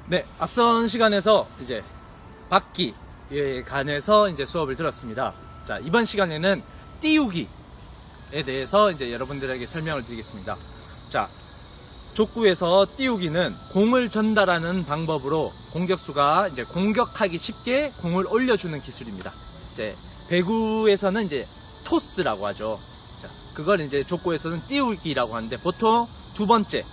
네, 앞선 시간에서 이제 바퀴에 관해서 이제 수업을 들었습니다. 자, 이번 시간에는 띄우기에 대해서 이제 여러분들에게 설명을 드리겠습니다. 자, 족구에서 띄우기는 공을 전달하는 방법으로 공격수가 이제 공격하기 쉽게 공을 올려주는 기술입니다. 이제 배구에서는 이제 토스라고 하죠. 자, 그걸 이제 족구에서는 띄우기라고 하는데 보통 두 번째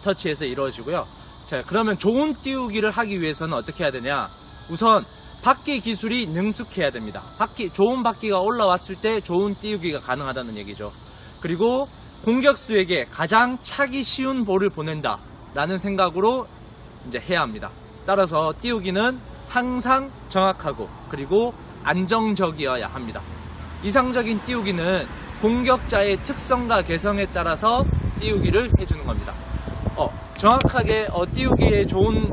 터치에서 이루어지고요. 자, 그러면 좋은 띄우기를 하기 위해서는 어떻게 해야 되냐? 우선 바퀴 기술이 능숙해야 됩니다. 좋은 바퀴가 올라왔을 때 좋은 띄우기가 가능하다는 얘기죠. 그리고 공격수에게 가장 차기 쉬운 볼을 보낸다 라는 생각으로 이제 해야 합니다. 따라서 띄우기는 항상 정확하고 그리고 안정적이어야 합니다. 이상적인 띄우기는 공격자의 특성과 개성에 따라서 띄우기를 해주는 겁니다. 정확하게 띄우기에 좋은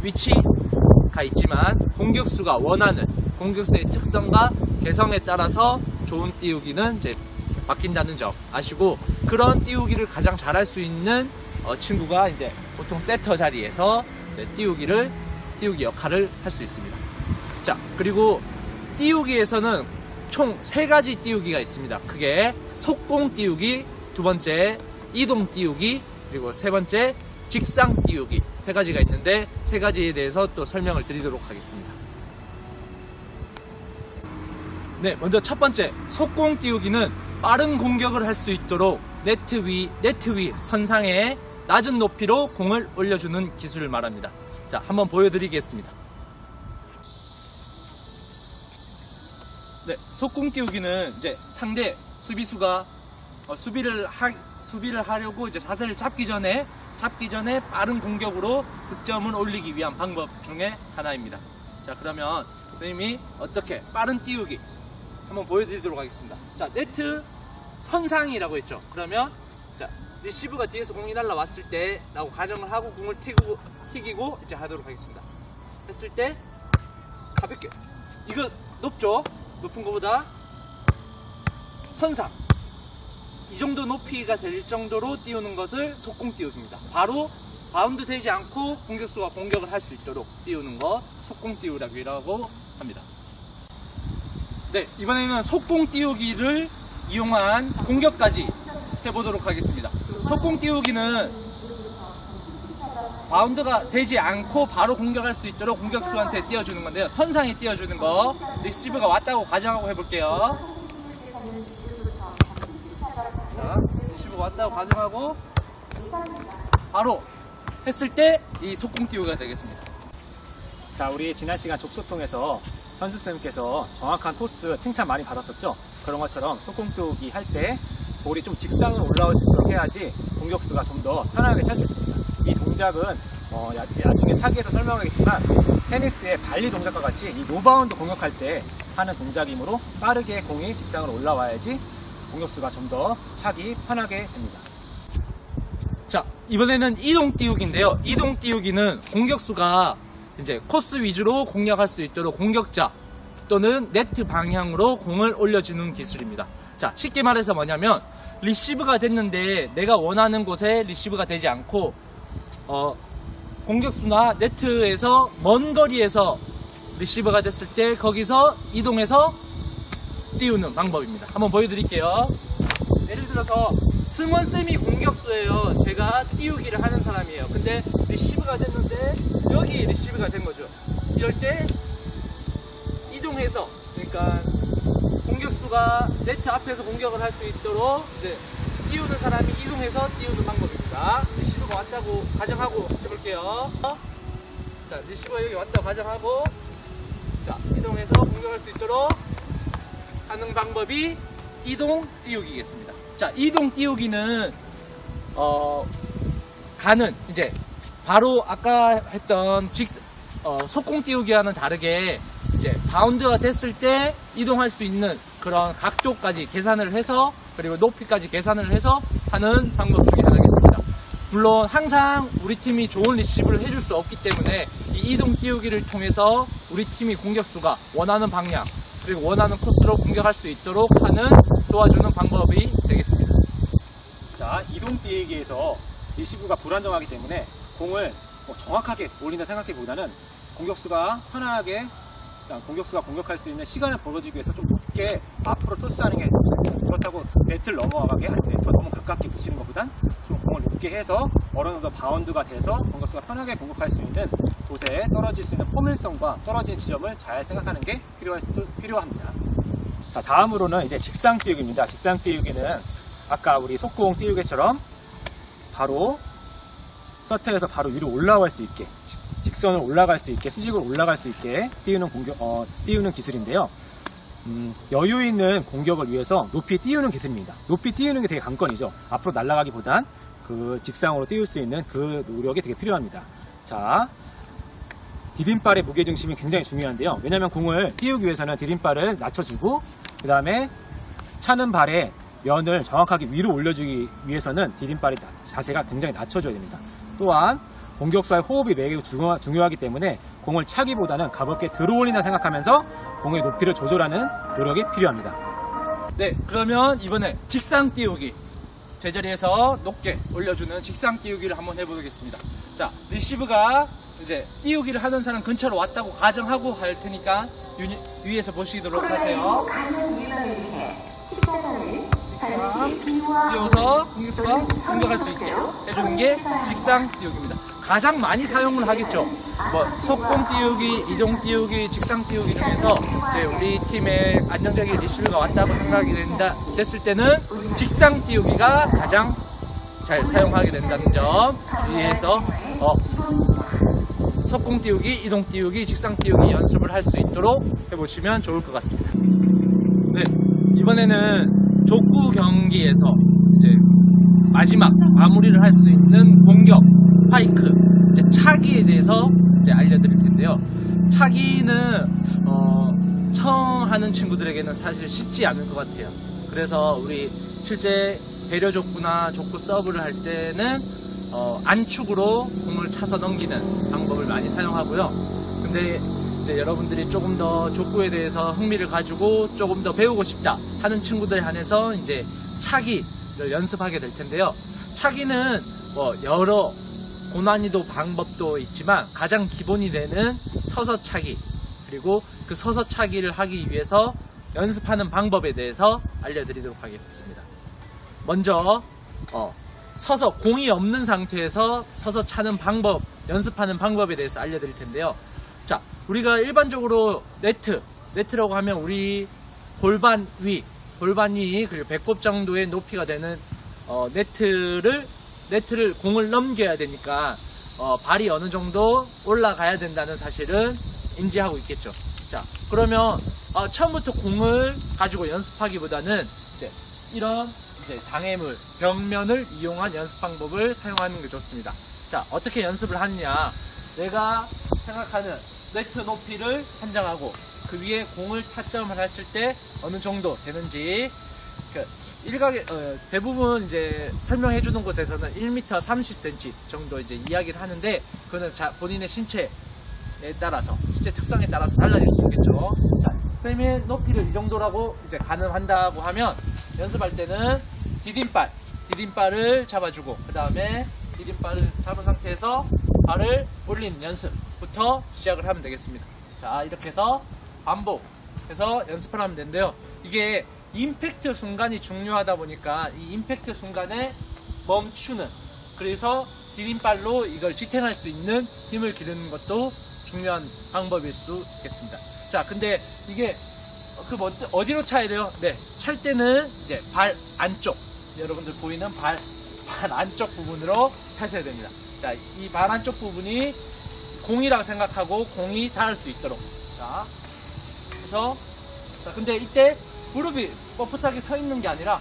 위치가 있지만 공격수가 원하는 공격수의 특성과 개성에 따라서 좋은 띄우기는 이제 바뀐다는 점 아시고, 그런 띄우기를 가장 잘할 수 있는 친구가 이제 보통 세터 자리에서 이제 띄우기 역할을 할 수 있습니다. 자, 그리고 띄우기에서는 총 3가지 띄우기가 있습니다. 크게 속공 띄우기, 두 번째 이동 띄우기, 그리고 세 번째 직상 띄우기, 3가지가 있는데 3가지에 대해서 또 설명을 드리도록 하겠습니다. 네, 먼저 첫 번째 속공 띄우기는 빠른 공격을 할 수 있도록 네트 위 선상에 낮은 높이로 공을 올려주는 기술을 말합니다. 자, 한번 보여드리겠습니다. 네, 속공 띄우기는 이제 상대 수비수가 수비를 하려고 이제 자세를 잡기 전에 빠른 공격으로 득점을 올리기 위한 방법 중에 하나입니다. 자, 그러면 선생님이 어떻게 빠른 띄우기 한번 보여드리도록 하겠습니다. 자, 네트 선상이라고 했죠. 그러면 자, 리시브가 뒤에서 공이 날라왔을 때 라고 가정을 하고 공을 튀기고 이제 하도록 하겠습니다. 했을 때 가볍게, 이거 높죠? 높은 것보다 선상, 이 정도 높이가 될 정도로 띄우는 것을 속공 띄우기입니다. 바로 바운드 되지 않고 공격수가 공격을 할 수 있도록 띄우는 것 속공 띄우기라고 합니다. 네, 이번에는 속공 띄우기를 이용한 공격까지 해보도록 하겠습니다. 속공 띄우기는 바운드가 되지 않고 바로 공격할 수 있도록 공격수한테 띄워주는 건데요. 선상에 띄워주는 거, 리시브가 왔다고 가정하고 해볼게요. 자, 리시브가 왔다고 가정하고 바로 했을 때 이 속공 띄우기가 되겠습니다. 자, 우리 지난 시간 족소통에서 선수쌤께서 정확한 토스 칭찬 많이 받았었죠. 그런 것처럼 속공 띄우기 할 때 볼이 좀 직상으로 올라올 수 있도록 해야지 공격수가 좀 더 편하게 찰 수 있습니다. 이 동작은 나중에 차기에서 설명하겠지만 테니스의 발리 동작과 같이 이 노바운드 공격할 때 하는 동작이므로 빠르게 공이 직상으로 올라와야지 공격수가 좀 더 차기 편하게 됩니다. 자, 이번에는 이동 띄우기인데요. 이동 띄우기는 공격수가 이제 코스 위주로 공략할 수 있도록 공격자 또는 네트 방향으로 공을 올려주는 기술입니다. 자, 쉽게 말해서 뭐냐면 리시브가 됐는데 내가 원하는 곳에 리시브가 되지 않고 공격수나 네트에서 먼 거리에서 리시브가 됐을 때 거기서 이동해서 띄우는 방법입니다. 한번 보여드릴게요. 예를 들어서 승원쌤이 공격수예요. 제가 띄우기를 하는 사람이에요. 근데 리시브가 됐는데 여기 리시브가 된 거죠. 이럴 때 이동해서, 그러니까 공격수가 네트 앞에서 공격을 할 수 있도록 이제 띄우는 사람이 이동해서 띄우는 방법입니다. 리시브가 왔다고 가정하고 해볼게요. 자, 리시브가 여기 왔다고 가정하고 자, 이동해서 공격할 수 있도록 하는 방법이 이동 띄우기겠습니다. 자, 이동 띄우기는 가는 이제 바로 아까 했던 속공 띄우기와는 다르게 이제 바운드가 됐을 때 이동할 수 있는 그런 각도까지 계산을 해서 그리고 높이까지 계산을 해서 하는 방법 중에 하나겠습니다. 물론 항상 우리 팀이 좋은 리시브를 해줄 수 없기 때문에 이 이동 띄우기를 통해서 우리 팀이 공격수가 원하는 방향 그리고 원하는 코스로 공격할 수 있도록 하는 도와주는 방법이 되겠습니다. 자, 이동 띄우기에서 리시브가 불안정하기 때문에 공을 정확하게 올린다 생각하기보다는 공격수가 편하게 공격수가 공격할 수 있는 시간을 벌어주기 위해서 좀 높게 앞으로 토스하는 게 좋습니다. 그렇다고 네트를 넘어가게 네트와 너무 가깝게 붙이는 것보단 좀 공을 높게 해서 어느 정도 바운드가 돼서 공격수가 편하게 공격할 수 있는 돛에 떨어질 수 있는 포밀성과 떨어지는 지점을 잘 생각하는 게 필요합니다. 자, 다음으로는 이제 직상 띄우기입니다. 직상 띄우기는 아까 우리 속공 띄우기처럼 바로 서트에서 바로 위로 올라갈 수 있게 직선을 올라갈 수 있게 수직으로 올라갈 수 있게 띄우는 기술인데요. 여유 있는 공격을 위해서 높이 띄우는 기술입니다. 높이 띄우는 게 되게 관건이죠. 앞으로 날아가기보단 그 직상으로 띄울 수 있는 그 노력이 되게 필요합니다. 자, 디딤발의 무게중심이 굉장히 중요한데요. 왜냐하면 공을 띄우기 위해서는 디딤발을 낮춰주고 그 다음에 차는 발의 면을 정확하게 위로 올려주기 위해서는 디딤발의 자세가 굉장히 낮춰줘야 됩니다. 또한 공격수와의 호흡이 매우 중요하기 때문에 공을 차기보다는 가볍게 들어올린다 생각하면서 공의 높이를 조절하는 노력이 필요합니다. 네, 그러면 이번에 직상 띄우기 제자리에서 높게 올려주는 직상 띄우기를 한번 해보겠습니다. 자, 리시브가 이제 띄우기를 하는 사람 근처로 왔다고 가정하고 할 테니까 위에서 보시도록 하세요. 띄워서 공격수가 공격할 수 있게 해주는 게 직상 띄우기입니다. 가장 많이 사용을 하겠죠. 뭐 속공 띄우기, 이동 띄우기, 직상 띄우기 중에서 이제 우리 팀에 안정적인 리시브가 왔다고 생각이 됐을 때는 직상 띄우기가 가장 잘 사용하게 된다는 점 주의해서 속공 띄우기, 이동 띄우기, 직상 띄우기 연습을 할 수 있도록 해보시면 좋을 것 같습니다. 네, 이번에는 족구 경기에서 이제 마지막 마무리를 할 수 있는 공격 스파이크 이제 차기에 대해서 이제 알려드릴 텐데요. 차기는 처음 하는 친구들에게는 사실 쉽지 않을 것 같아요. 그래서 우리 실제 배려 족구나 족구 서브를 할 때는 안축으로 공을 차서 넘기는 방법을 많이 사용하고요. 근데 이제 여러분들이 조금 더 족구에 대해서 흥미를 가지고 조금 더 배우고 싶다 하는 친구들 한해서 이제 차기를 연습하게 될 텐데요. 차기는 뭐 여러 고난이도 방법도 있지만 가장 기본이 되는 서서 차기 그리고 그 서서 차기를 하기 위해서 연습하는 방법에 대해서 알려드리도록 하겠습니다. 먼저 서서 공이 없는 상태에서 서서 차는 방법, 연습하는 방법에 대해서 알려드릴 텐데요. 자, 우리가 일반적으로 네트라고 하면 우리 골반 위 그리고 배꼽 정도의 높이가 되는 네트를 공을 넘겨야 되니까 발이 어느 정도 올라가야 된다는 사실은 인지하고 있겠죠. 자, 그러면 처음부터 공을 가지고 연습하기보다는 이런 장애물, 벽면을 이용한 연습 방법을 사용하는 게 좋습니다. 자, 어떻게 연습을 하느냐? 내가 생각하는 네트 높이를 판정하고 그 위에 공을 타점을 했을 때 어느 정도 되는지 대부분 이제 설명해 주는 곳에서는 1m 30cm 정도 이제 이야기를 하는데 그거는 본인의 신체에 따라서 신체 특성에 따라서 달라질 수 있겠죠. 자, 쌤의 높이를 이 정도라고 이제 가능한다고 하면 연습할 때는 디딤발을 잡아주고 그 다음에 디딤발을 잡은 상태에서 발을 올리는 연습부터 시작을 하면 되겠습니다. 자, 이렇게 해서 반복해서 연습을 하면 되는데요. 이게 임팩트 순간이 중요하다 보니까 이 임팩트 순간에 멈추는, 그래서 디딤발로 이걸 지탱할 수 있는 힘을 기르는 것도 중요한 방법일 수 있겠습니다. 자, 근데 이게 어디로 차야 돼요? 네, 찰 때는 이제 발 안쪽, 여러분들 보이는 발 안쪽 부분으로 차셔야 됩니다. 자, 이 발 안쪽 부분이 공이라고 생각하고 공이 닿을 수 있도록. 자, 그래서 근데 이때 무릎이 뻣뻣하게 서 있는 게 아니라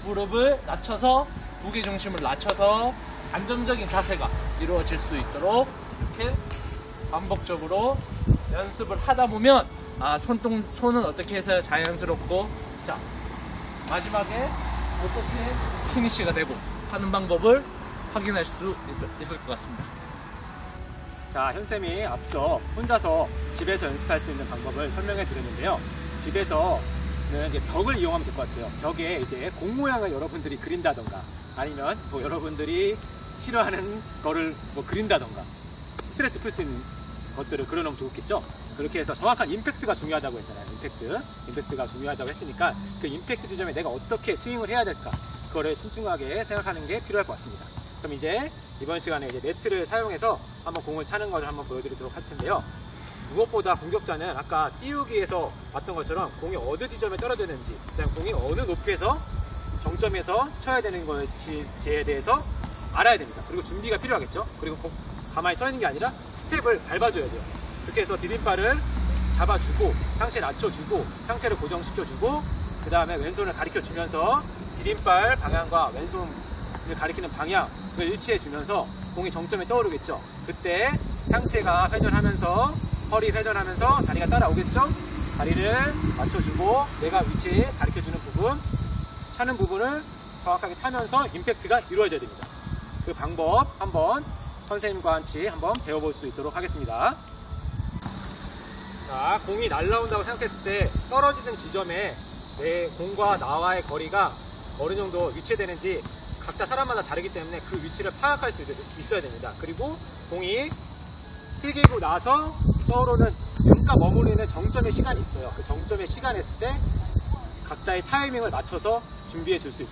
무릎을 낮춰서 무게중심을 낮춰서 안정적인 자세가 이루어질 수 있도록 이렇게 반복적으로 연습을 하다 보면 손은 어떻게 해서 자연스럽고, 자, 마지막에 어떻게 피니쉬가 되고 하는 방법을 확인할 수 있을 것 같습니다. 자, 현쌤이 앞서 혼자서 집에서 연습할 수 있는 방법을 설명해 드렸는데요. 집에서는 이제 벽을 이용하면 될 것 같아요. 벽에 이제 공 모양을 여러분들이 그린다던가 아니면 뭐 여러분들이 싫어하는 거를 뭐 그린다던가 스트레스 풀 수 있는 것들을 그려놓으면 좋겠죠. 그렇게 해서 정확한 임팩트가 중요하다고 했잖아요. 임팩트가 중요하다고 했으니까 그 임팩트 지점에 내가 어떻게 스윙을 해야 될까, 그거를 신중하게 생각하는 게 필요할 것 같습니다. 그럼 이제 이번 시간에 이제 네트를 사용해서 한번 공을 차는 것을 한번 보여드리도록 할 텐데요. 무엇보다 공격자는 아까 띄우기에서 봤던 것처럼 공이 어느 지점에 떨어져야 되는지, 그다음 공이 어느 높이에서 정점에서 쳐야 되는 것인지에 대해서 알아야 됩니다. 그리고 준비가 필요하겠죠. 그리고 가만히 서 있는 게 아니라 스텝을 밟아줘야 돼요. 그렇게 해서 디딤발을 잡아주고 상체 낮춰주고 상체를 고정시켜주고 그 다음에 왼손을 가리켜주면서 디딤발 방향과 왼손을 가리키는 방향을 일치해주면서 공이 정점에 떠오르겠죠. 그때 상체가 회전하면서 허리 회전하면서 다리가 따라오겠죠. 다리를 맞춰주고 내가 위치 가리켜주는 부분, 차는 부분을 정확하게 차면서 임팩트가 이루어져야 됩니다. 그 방법 한번 선생님과 같이 한번 배워볼 수 있도록 하겠습니다. 자, 공이 날아온다고 생각했을 때 떨어지는 지점에 내 공과 나와의 거리가 어느 정도 위치되는지 각자 사람마다 다르기 때문에 그 위치를 파악할 수 있어야 됩니다. 그리고 공이 튀기고 나서 떠오르는 잠깐 머무르는 정점의 시간이 있어요. 그 정점의 시간 했을 때 각자의 타이밍을 맞춰서 준비해 줄 수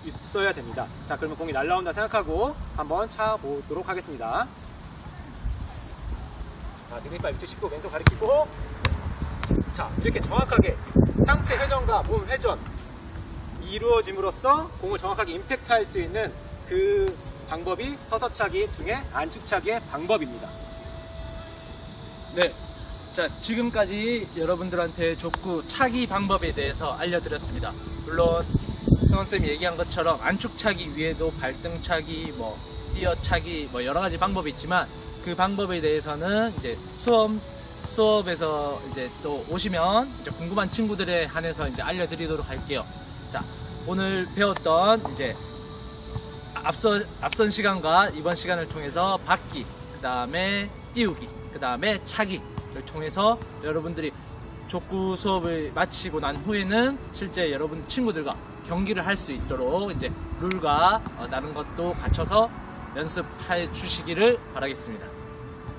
있어야 됩니다. 자, 그러면 공이 날아온다 생각하고 한번 차보도록 하겠습니다. 자, 디딤발 위치 짚고 왼손 가리키고, 자, 이렇게 정확하게 상체 회전과 몸 회전 이루어짐으로써 공을 정확하게 임팩트 할 수 있는 그 방법이 서서차기 중에 안축차기의 방법입니다. 네. 자, 지금까지 여러분들한테 족구 차기 방법에 대해서 알려드렸습니다. 물론 승원쌤이 얘기한 것처럼 안축차기 위에도 발등차기, 뭐 뛰어차기, 뭐 여러 가지 방법이 있지만 그 방법에 대해서는 이제 수업에서 이제 또 오시면 이제 궁금한 친구들에 한해서 이제 알려드리도록 할게요. 자, 오늘 배웠던 이제 앞선 시간과 이번 시간을 통해서 받기, 그 다음에 띄우기, 그 다음에 차기를 통해서 여러분들이 족구 수업을 마치고 난 후에는 실제 여러분 친구들과 경기를 할 수 있도록 이제 룰과 다른 것도 갖춰서 연습해 주시기를 바라겠습니다.